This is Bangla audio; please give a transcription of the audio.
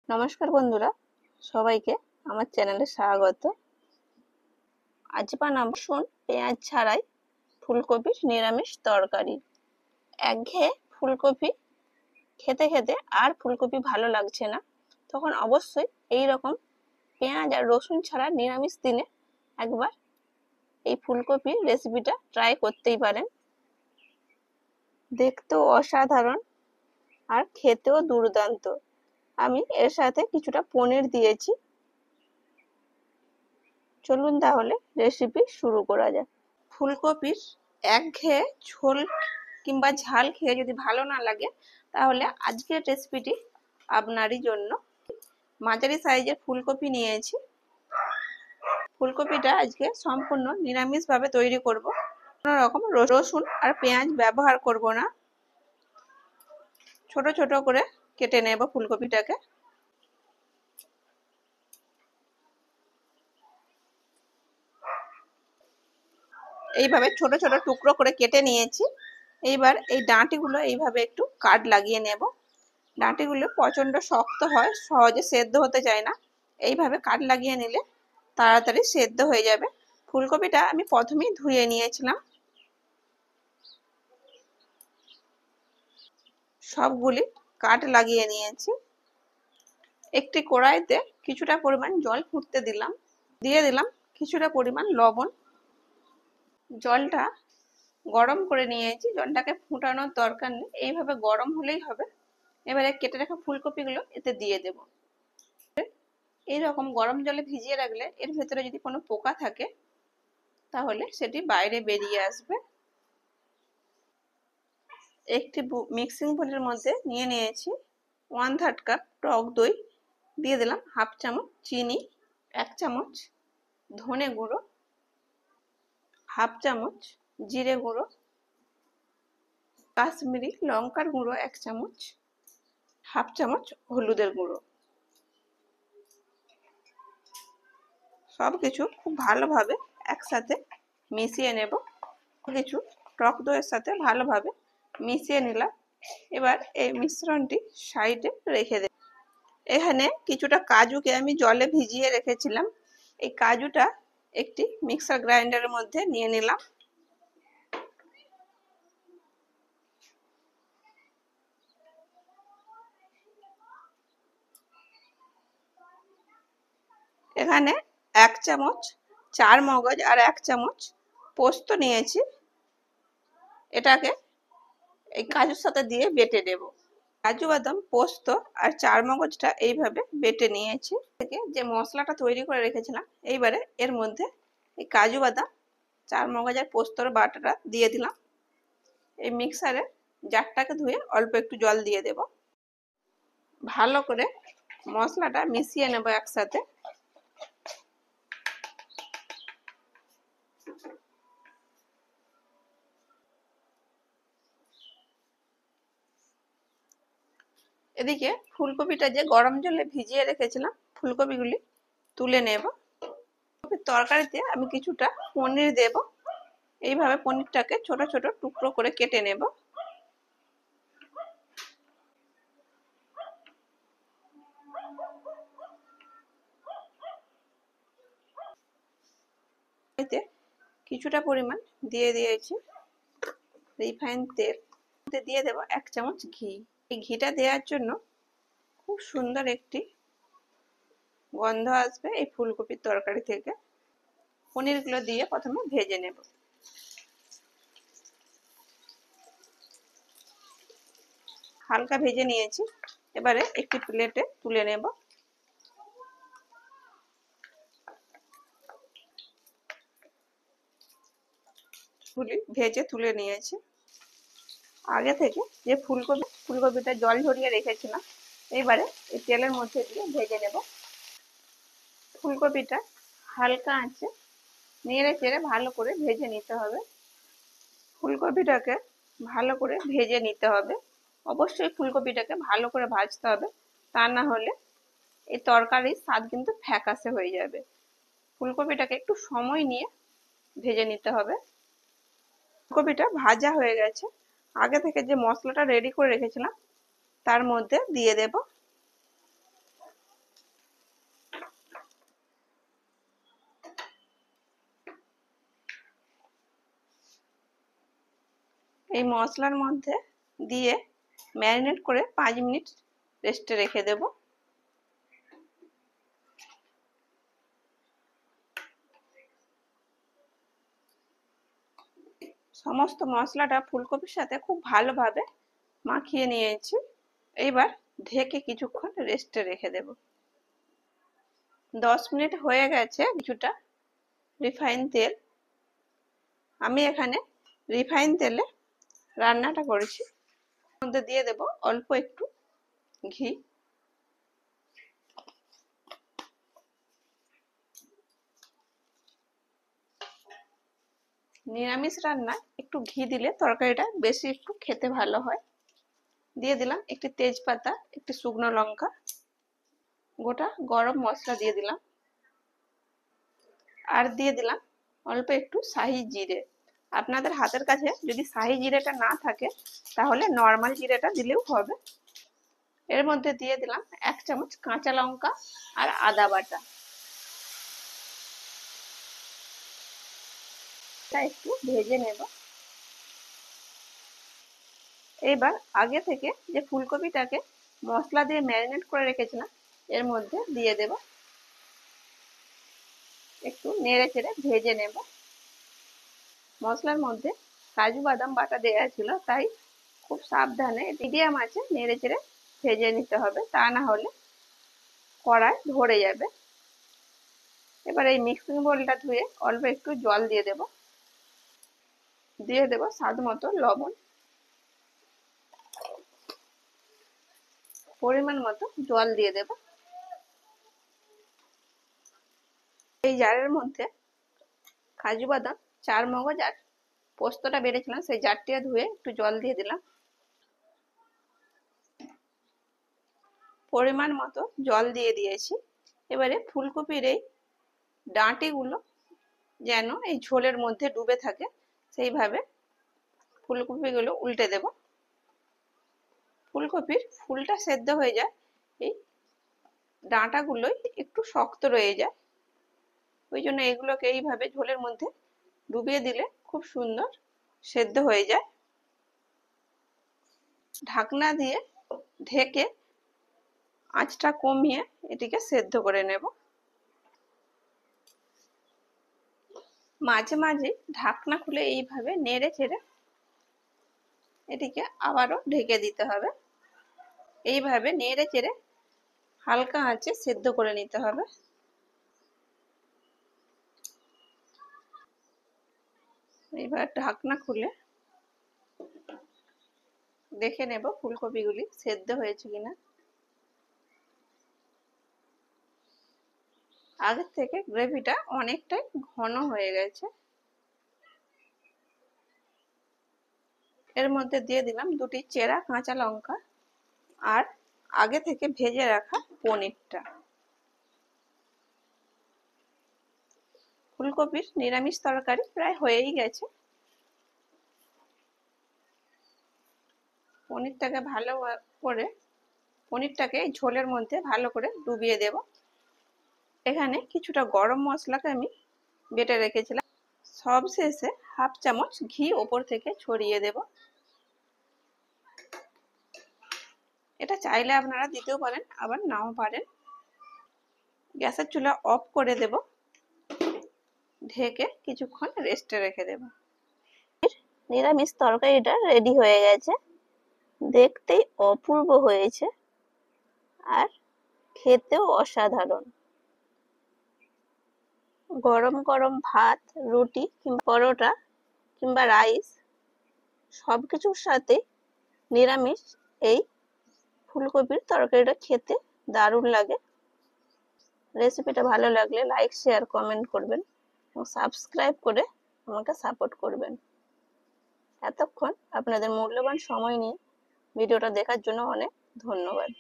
নমস্কার বন্ধুরা, সবাইকে আমার চ্যানেলে স্বাগত। আজ বানাবো রসুন পেঁয়াজ ছাড়াই ফুলকপির নিরামিষ তরকারি। একঘেয়ে ফুলকপি খেতে খেতে আর ফুলকপি ভালো লাগছে না, তখন অবশ্যই এই রকম পেঁয়াজ আর রসুন ছাড়া নিরামিষ দিনে একবার এই ফুলকপির রেসিপিটা ট্রাই করতেই পারেন। দেখতেও অসাধারণ আর খেতেও দুর্দান্ত। আমি এর সাথে কিছুটা পনির দিয়েছি। চলুন তাহলে রেসিপি শুরু করা যাক। ফুলকপির একঘেয়ে ঝোল কিংবা ঝাল খেয়ে যদি ভালো না লাগে, তাহলে আজকের রেসিপিটি আপনারই জন্য। মাঝারি সাইজের ফুলকপি নিয়েছি। ফুলকপিটা আজকে সম্পূর্ণ নিরামিষভাবে তৈরি করব। কোনো রকম রসুন আর পেঁয়াজ ব্যবহার করব না। ছোট ছোট করে কেটে নেব ফুলকপিটাকে। এইভাবে ছোট ছোট টুকরো করে কেটে নিয়েছি। এইবার এই ডাঁটিগুলো এইভাবে একটু কাট লাগিয়ে নেব। ডাঁটিগুলো প্রচণ্ড শক্ত হয়, সহজে সেদ্ধ হতে চায় না। এইভাবে কাট লাগিয়ে নিলে তাড়াতাড়ি সেদ্ধ হয়ে যাবে। ফুলকপিটা আমি প্রথমেই ধুয়ে নিয়েছিলাম। সবগুলি কাট লাগিয়ে নিয়েছি। একটি কড়াইতে কিছুটা পরিমাণ জল ফুটতে দিলাম। দিয়ে দিলাম কিছুটা পরিমাণ লবণ। জলটা গরম করে নিয়েছি। জলটাকে ফুটানোর দরকার নেই, এইভাবে গরম হলেই হবে। এবারে কেটে রাখা ফুলকপিগুলো এতে দিয়ে দেব। এইরকম গরম জলে ভিজিয়ে রাখলে এর ভেতরে যদি কোনো পোকা থাকে তাহলে সেটি বাইরে বেরিয়ে আসবে। একটি মিক্সিং বোলের মধ্যে নিয়ে নিয়েছি 1/3 কাপ টক দই। দিয়ে দিলাম হাফ চামচ চিনি, 1 চামচ ধনে গুঁড়ো, হাফ চামচ জিরে গুঁড়ো, কাশ্মীরি লঙ্কার গুঁড়ো 1 চামচ, হাফ চামচ হলুদের গুঁড়ো। সবকিছু খুব ভালোভাবে একসাথে মিশিয়ে নেব। কিছু টক দইয়ের সাথে ভালোভাবে মিশিয়ে নিলাম। এবার এই মিশ্রণটি সাইডে রেখে দেব। এখানে কিছুটা কাজুকে আমি জলে ভিজিয়ে রেখেছিলাম। এই কাজুটা একটি মিক্সার গ্রাইন্ডারের মধ্যে নিয়ে নিলাম। এখানে 1 চামচ চার মগজ আর 1 চামচ পোস্ত নিয়েছি। এটাকে এই কাজুর সাথে দিয়ে বেটে দেব। কাজু বাদাম, পোস্ত আর চার মগজটা এইভাবে বেটে নিয়েছি। থেকে যে মশলাটা তৈরি করে রেখেছিলাম, এইবারে এর মধ্যে এই কাজু বাদাম, চার মগজ আর পোস্তর বাটাটা দিয়ে দিলাম। এই মিক্সারে জারটাকে ধুয়ে অল্প একটু জল দিয়ে দেব। ভালো করে মশলাটা মিশিয়ে নেব একসাথে। এদিকে ফুলকপিটা যে গরম জলে ভিজিয়ে রেখেছিলাম, ফুলকপিগুলি তুলে নেব। তরকারিতে আমি কিছুটা পনির দেব। এইভাবে পনিরটাকে ছোট ছোট টুকরো করে কেটে নেব। এতে কিছুটা পরিমাণ দিয়ে দিয়েছি রিফাইন তেল। দিয়ে দেব 1 চামচ ঘি। এই ঘিটা দেওয়ার জন্য খুব সুন্দর একটি গন্ধ আসবে এই ফুলকপির তরকারি থেকে। পনিরগুলো দিয়ে প্রথমে ভেজে নেব। হালকা ভেজে নিয়েছি। এবারে একটি প্লেটে তুলে নেব। ভেজে তুলে নিয়েছি। আগে থেকে যে ফুলকপিটা জল ঝরিয়ে রেখেছিলাম, এবারে এই তেলের মধ্যে দিয়ে ভেজে নেব। ফুলকপিটা হালকা আঁচে নেড়ে চেড়ে ভালো করে ভেজে নিতে হবে। ফুলকপিটাকে ভালো করে ভেজে নিতে হবে। অবশ্যই ফুলকপিটাকে ভালো করে ভাজতে হবে, তা না হলে এই তরকারির স্বাদ কিন্তু ফ্যাকাশে হয়ে যাবে। ফুলকপিটাকে একটু সময় নিয়ে ভেজে নিতে হবে। ফুলকপিটা ভাজা হয়ে গেছে। আগে থেকে যে মশলাটা রেডি করে রেখেছিলাম তার মধ্যে দিয়ে দেব। এই মশলার মধ্যে দিয়ে ম্যারিনেট করে 5 মিনিট রেস্টে রেখে দেব। সমস্ত মশলাটা ফুলকপির সাথে খুব ভালোভাবে মাখিয়ে নিয়েছি। এইবার ঢেকে কিছুক্ষণ রেস্টে রেখে দেব। 10 মিনিট হয়ে গেছে। কিছুটা রিফাইন তেল, আমি এখানে রিফাইন তেলে রান্নাটা করেছি। মধ্যে দিয়ে দেব অল্প একটু ঘি। নিরামিষ রান্নায় একটু ঘি দিলে তরকারিটা বেশি একটু খেতে ভালো হয়। দিয়ে দিলাম একটি তেজপাতা, একটি শুকনো লঙ্কা, গোটা গরম মশলা দিয়ে দিলাম, আর দিয়ে দিলাম অল্প একটু শাহি জিরে। আপনাদের হাতের কাছে যদি শাহি জিরেটা না থাকে তাহলে নর্মাল জিরেটা দিলেও হবে। এর মধ্যে দিয়ে দিলাম 1 চামচ কাঁচা লঙ্কা আর আদা বাটা। এটা একটু ভেজে নেব। এবার আগে থেকে যে ফুলকপিটাকে মশলা দিয়ে ম্যারিনেট করে রেখেছিলাম এর মধ্যে দিয়ে দেব। একটু নেড়ে চেড়ে ভেজে নেব। মশলার মধ্যে কাজু বাদাম বাটা দেওয়া ছিল, তাই খুব সাবধানে মিডিয়াম আছে নেড়ে চেড়ে ভেজে নিতে হবে, তা না হলে কড়াই ধরে যাবে। এবার এই মিক্সিং বোলটা ধুয়ে অল্প একটু জল দিয়ে দেব। দিয়ে দেব স্বাদ মতো লবণ, পরিমাণ মতো জল দিয়ে দেব। এই জারের মধ্যে কাজু বাদাম, চারমগজ আর পোস্তটা বেড়েছিলাম সেই জারটিয়া ধুয়ে একটু জল দিয়ে দিলাম। পরিমাণ মতো জল দিয়ে দিয়েছি। এবারে ফুলকপির এই ডাঁটিগুলো যেন এই ঝোলের মধ্যে ডুবে থাকে সেইভাবে ফুলকপিগুলো উল্টে দেব। ফুলকপির ফুলটা সেদ্ধ হয়ে যায়, এই ডাঁটাগুলোই একটু শক্ত রয়ে যায়, ওই জন্য এগুলোকে এইভাবে ঝোলের মধ্যে ডুবিয়ে দিলে খুব সুন্দর সেদ্ধ হয়ে যায়। ঢাকনা দিয়ে ঢেকে আঁচটা কমিয়ে এটিকে সেদ্ধ করে নেব। মাঝে মাঝে ঢাকনা খুলে এইভাবে নেড়ে চেড়ে এটিকে আবারও ঢেকে দিতে হবে। এইভাবে নেড়ে চেড়ে হালকা আঁচে সেদ্ধ করে নিতে হবে। এবার ঢাকনা খুলে দেখে নেব ফুলকপিগুলি সেদ্ধ হয়েছে কিনা। আগের থেকে গ্রেভিটা অনেকটাই ঘন হয়ে গেছে। এর মধ্যে দিয়ে দিলাম 2টি চেরা কাঁচা লঙ্কা আর আগে থেকে ভেজে রাখা পনিরটা। ফুলকপির নিরামিষ তরকারি প্রায় হয়েই গেছে। পনিরটাকে ঝোলের মধ্যে ভালো করে ডুবিয়ে দেব। এখানে কিছুটা গরম মশলাকে আমি বেটে রেখেছিলাম, সব শেষে 1/2 চামচ ঘি ওপর থেকে ছড়িয়ে দেব। এটা চাইলে আপনারা দিতেও পারেন, আবার নাও পারেন। গ্যাসের চুলা অফ করে দেব, ঢেকে কিছুক্ষণ রেস্টে রেখে দেব। নিরামিষ তরকারিটা রেডি হয়ে গেছে। দেখতেই অপূর্ব হয়েছে আর খেতেও অসাধারণ। গরম গরম ভাত, রুটি কিংবা পরোটা কিংবা রাইস সবকিছুর সাথে নিরামিষ এই ফুলকপির তরকারিটা খেতে দারুণ লাগে। রেসিপিটা ভালো লাগলে লাইক, শেয়ার, কমেন্ট করবেন এবং সাবস্ক্রাইব করে আমাকে সাপোর্ট করবেন। এতক্ষণ আপনাদের মূল্যবান সময় নিয়ে ভিডিওটা দেখার জন্য অনেক ধন্যবাদ।